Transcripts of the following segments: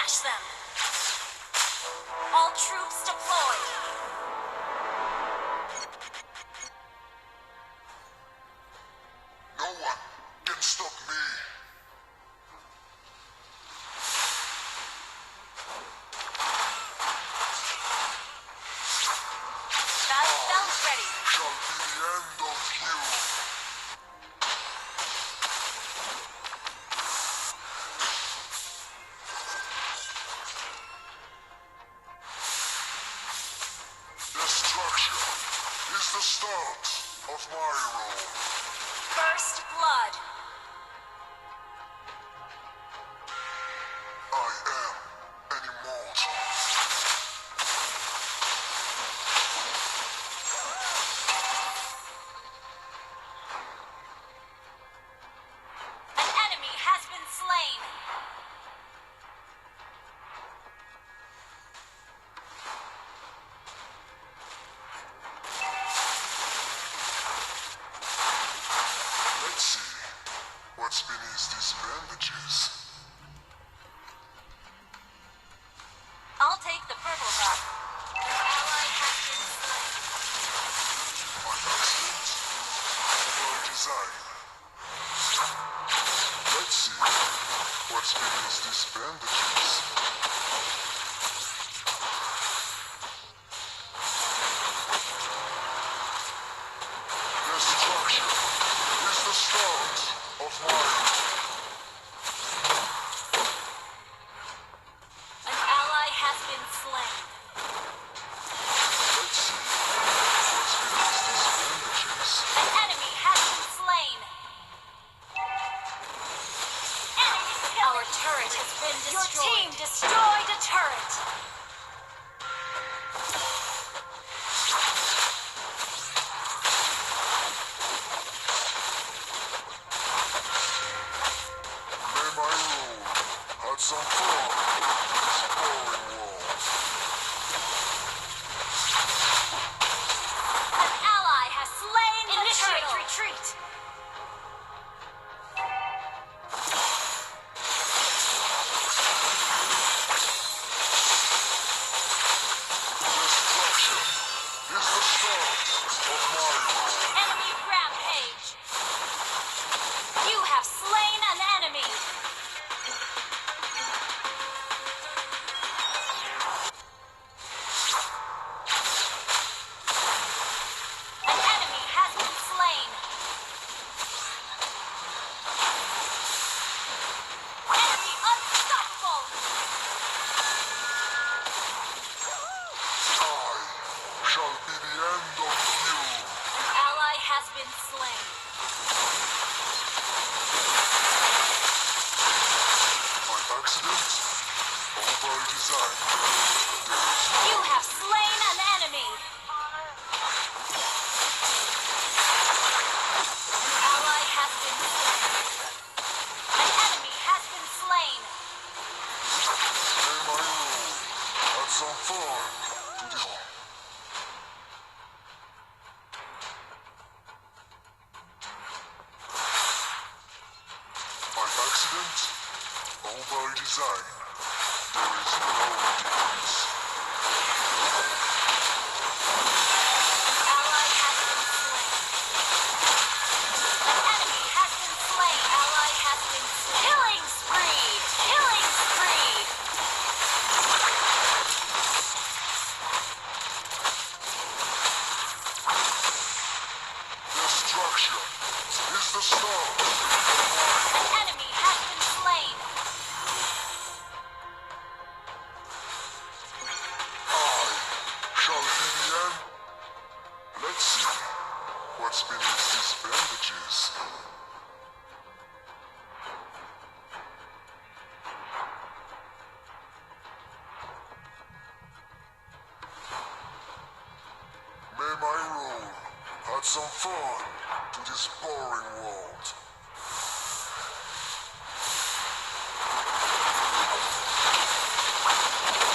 Smash them! All troops deployed! No one can stop me. Battle bells ready! Shall be the end of you. Destruction is the start of my rule. First blood! I am an immortal. An enemy has been slain! Let's see what's beneath these bandages. I'll take the purple buff. Your ally has been slain. By accident or by design? Let's see what's beneath these bandages. Destruction is the start of my rule. An ally has been slain. Let's see what's beneath these bandages. An enemy has been slain. Enemy killed. Our turret has been destroyed. Your team destroyed a turret. May my rule add some fun to this boring world. An ally has slain the turtle. Initiate retreat. Destruction is the start of my rule. Enemy rampage. You have slain an enemy. An enemy has been slain. Enemy unstoppable. I shall be the end of you. An ally has been slain. By accident or by design? There is You have slain an enemy. An ally has been slain. An enemy has been slain. may my rule add some fun to this. By accident or by design? There is no difference. An ally has been slain. An enemy has been slain. Ally has been slain. Killing spree! Killing spree! Destruction is the start of An enemy has been slain. I shall be the end. Let's see what's beneath these bandages. May my rule add some fun to this boring world.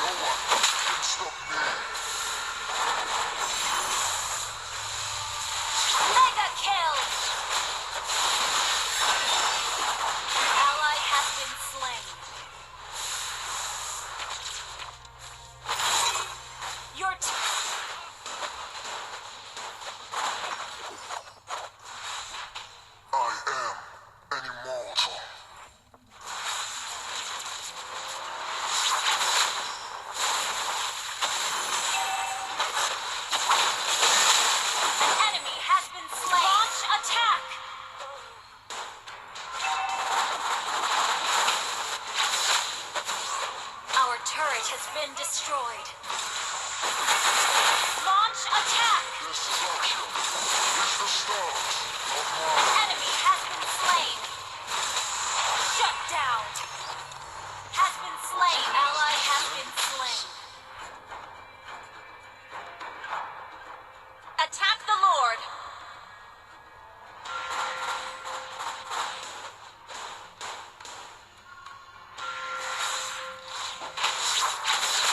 No one can stop me. Mega kill! An ally has been slain. turret has been destroyed. Launch attack! Destruction is the start of my... Enemy has been slain. Shut down. Has been slain. Ally has been slain. Attack the Lord.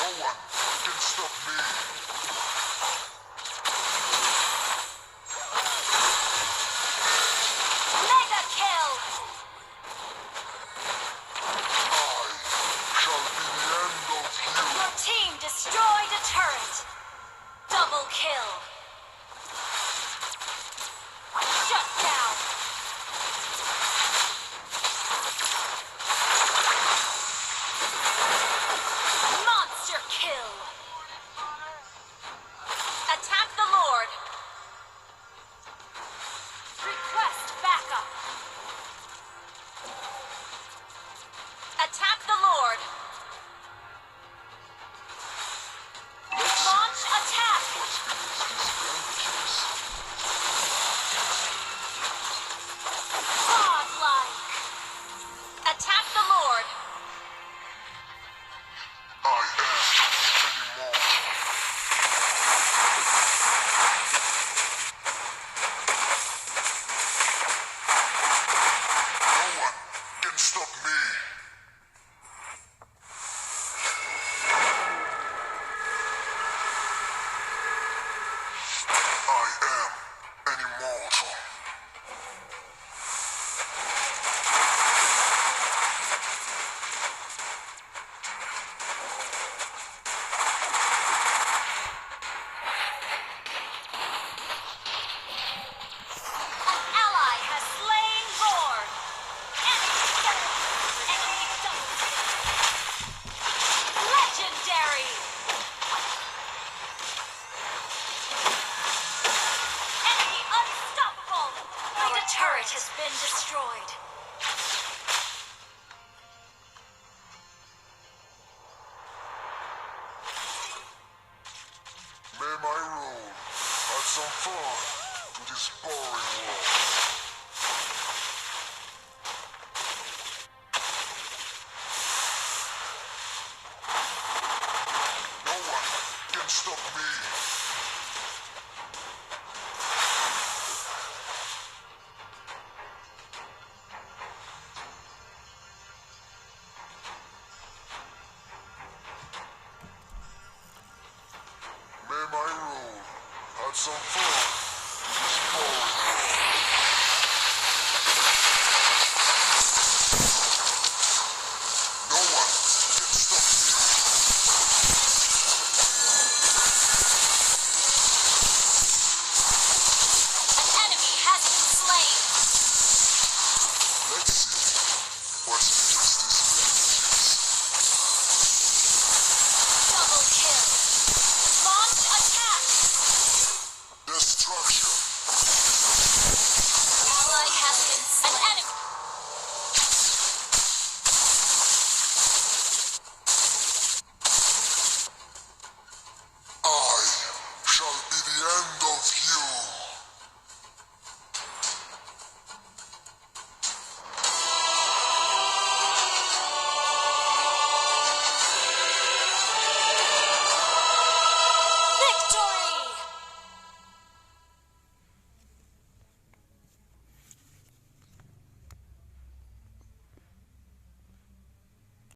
No one can stop me. Mega kill. I shall be the end of you. Your team destroyed a turret. Double kill. Shut down. Monster kill. Attack the Lord. Request backup. Attack the Lord. Let's Launch attack. what's beneath these bandages. Godlike. Attack the Lord. I am anymore. No one can stop me. I am an immortal. An ally has slain Lord. Enemy double kill. Legendary. Enemy unstoppable. The turret has been destroyed. May my rule add some fun to this boring world. No one can stop me. May my rule add some fun